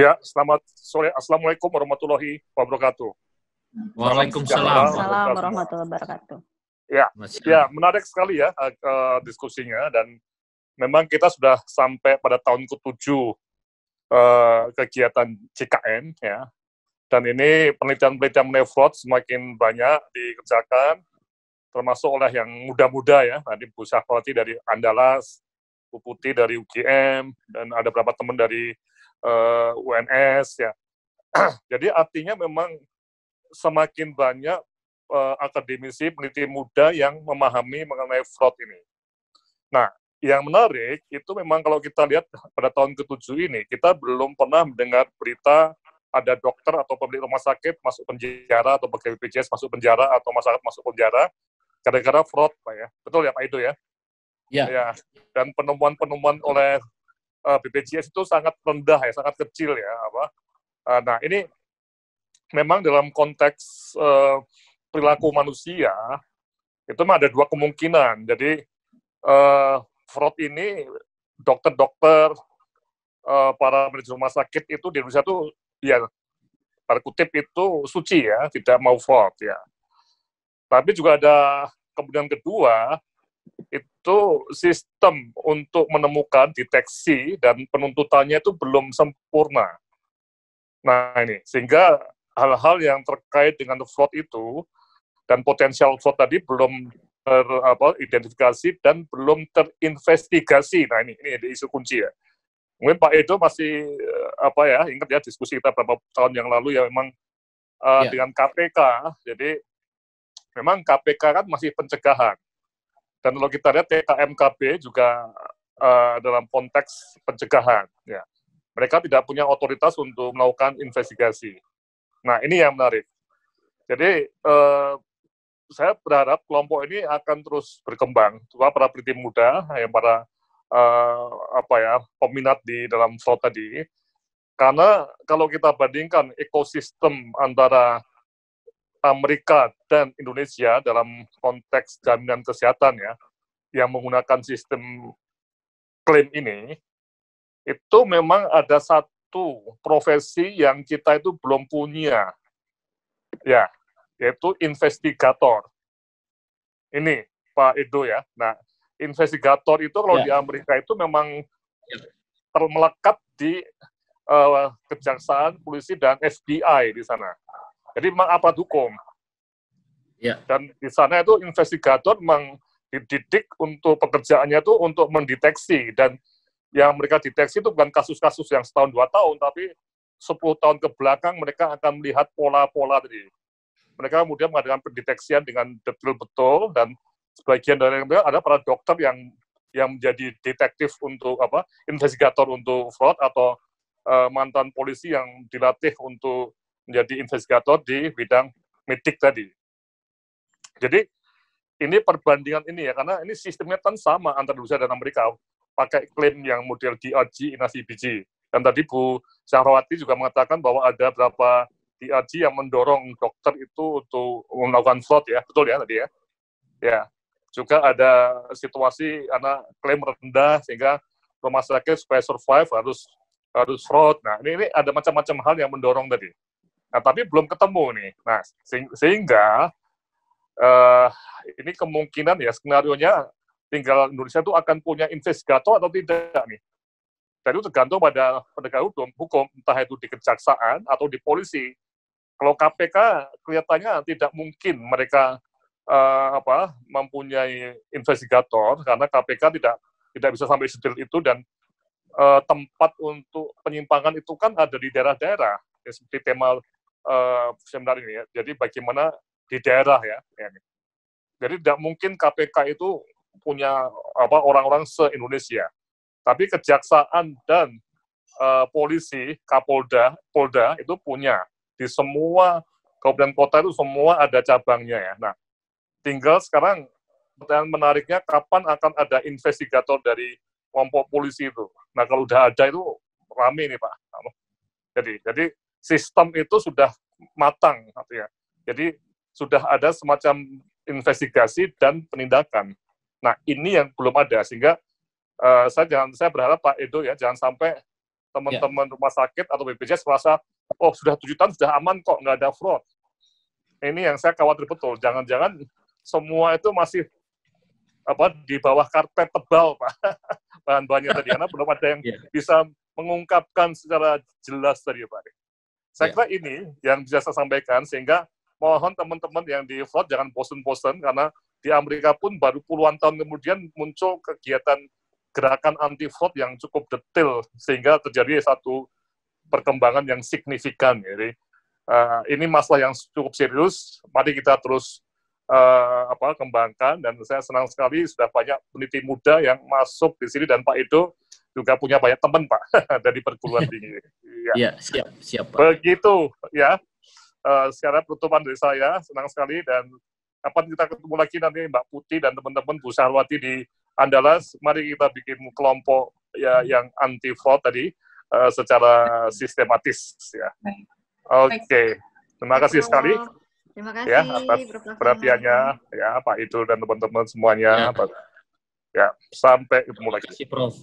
Ya, selamat sore. Assalamualaikum warahmatullahi wabarakatuh. Salam sejahtera Waalaikumsalam. untuk kita Waalaikumsalam semua. warahmatullahi wabarakatuh. Ya, Mas ya, menarik sekali ya diskusinya, dan memang kita sudah sampai pada tahun ke-7 kegiatan CKN ya. Dan ini penelitian-penelitian mengenai fraud semakin banyak dikerjakan, termasuk oleh yang muda-muda ya. Tadi Bu Syahwati dari Andalas, Bu Putih dari UGM, dan ada beberapa teman dari UNS ya. Jadi artinya memang semakin banyak akademisi, peneliti muda yang memahami mengenai fraud ini. Nah, yang menarik itu memang kalau kita lihat pada tahun ke-7 ini, kita belum pernah mendengar berita ada dokter atau pemilik rumah sakit masuk penjara, atau pegawai BPJS masuk penjara, atau masyarakat masuk penjara gara-gara fraud, Pak ya. Betul ya Pak Edo ya? Ya. Dan penemuan-penemuan oleh BPJS itu sangat rendah ya, sangat kecil ya. Nah, ini memang dalam konteks perilaku manusia itu ada dua kemungkinan. Jadi fraud ini dokter-dokter, para manajer rumah sakit itu di Indonesia itu ya pada kutip itu suci ya, tidak mau fraud ya. Tapi juga ada kemudian kedua, itu sistem untuk menemukan deteksi dan penuntutannya itu belum sempurna. Nah ini, sehingga hal-hal yang terkait dengan fraud itu dan potensial fraud tadi belum teridentifikasi dan belum terinvestigasi. Nah ini isu kunci ya. Mungkin Pak Edo masih ingat ya diskusi kita beberapa tahun yang lalu ya, memang dengan KPK. Jadi memang KPK kan masih pencegahan. Dan kalau kita lihat TKMKB juga dalam konteks pencegahan, ya, mereka tidak punya otoritas untuk melakukan investigasi. Nah ini yang menarik. Jadi saya berharap kelompok ini akan terus berkembang, terutama para peneliti muda, yang para peminat di dalam fraud tadi. Karena kalau kita bandingkan ekosistem antara Amerika dan Indonesia dalam konteks jaminan kesehatan ya, yang menggunakan sistem klaim ini, itu memang ada satu profesi yang kita itu belum punya, ya, yaitu investigator. Ini Pak Edo ya. Nah, investigator itu kalau di Amerika itu memang termelekat di kejaksaan, polisi, dan FBI di sana. Jadi memang aparat hukum. Dan di sana itu investigator memang dididik untuk pekerjaannya itu untuk mendeteksi, dan yang mereka deteksi itu bukan kasus-kasus yang setahun 2 tahun, tapi 10 tahun ke belakang mereka akan melihat pola-pola tadi. Mereka kemudian mengadakan pendeteksian dengan detail betul, dan sebagian dari mereka ada para dokter yang menjadi detektif untuk investigator untuk fraud, atau mantan polisi yang dilatih untuk menjadi investigator di bidang medik tadi. Jadi ini perbandingan ini ya, karena ini sistemnya kan sama antara Indonesia dan Amerika, pakai klaim yang model DRG, inasi biji. Dan tadi Bu Syahwati juga mengatakan bahwa ada berapa DRG yang mendorong dokter itu untuk melakukan fraud ya, betul ya tadi ya? Ya, juga ada situasi anak klaim rendah sehingga rumah sakit supaya survive harus fraud. Nah, ini ada macam-macam hal yang mendorong tadi. Nah, tapi belum ketemu nih. Nah, sehingga ini kemungkinan ya, skenarionya tinggal Indonesia itu akan punya investigator atau tidak nih. Dan itu tergantung pada penegak hukum, entah itu di kejaksaan atau di polisi. Kalau KPK kelihatannya tidak mungkin mereka mempunyai investigator, karena KPK tidak bisa sampai sedetail itu, dan tempat untuk penyimpangan itu kan ada di daerah-daerah, ya, seperti tema seminar ini ya. Jadi bagaimana di daerah ya. Jadi tidak mungkin KPK itu punya orang-orang se-Indonesia. Tapi kejaksaan dan polisi, Polda itu punya di semua kabupaten kota, itu semua ada cabangnya ya. Nah, tinggal sekarang pertanyaan menariknya, kapan akan ada investigator dari kelompok polisi itu. Nah, kalau udah ada itu rame nih Pak. Jadi sistem itu sudah matang artinya. Jadi sudah ada semacam investigasi dan penindakan. Nah, ini yang belum ada, sehingga saya berharap Pak Edo ya, jangan sampai teman-teman rumah sakit atau BPJS merasa, oh sudah 7 tahun sudah aman kok, nggak ada fraud. Ini yang saya khawatir betul. Jangan-jangan semua itu masih di bawah karpet tebal, Pak. Bahan-bahannya tadi, karena belum ada yang bisa mengungkapkan secara jelas tadi, Pak. Saya kira ini yang bisa saya sampaikan, sehingga mohon teman-teman yang di fraud jangan bosen-bosen, karena di Amerika pun baru puluhan tahun kemudian muncul kegiatan gerakan anti-fraud yang cukup detail, sehingga terjadi satu perkembangan yang signifikan. Jadi, ini masalah yang cukup serius, mari kita terus kembangkan, dan saya senang sekali sudah banyak peneliti muda yang masuk di sini, dan Pak Edo juga punya banyak teman, Pak, dari perguruan tinggi. Ya, siap, Pak. Begitu, ya. Sekarang penutupan dari saya, senang sekali, dan kapan kita ketemu lagi nanti Mbak Putih dan teman-teman Bu Sarwati di Andalas, mari kita bikin kelompok yang anti fraud tadi secara sistematis, ya. Oke. Terima kasih sekali. Terima kasih ya atas perhatiannya ya Pak Idul dan teman-teman semuanya. Ya, sampai ketemu lagi. Terima kasih, Prof.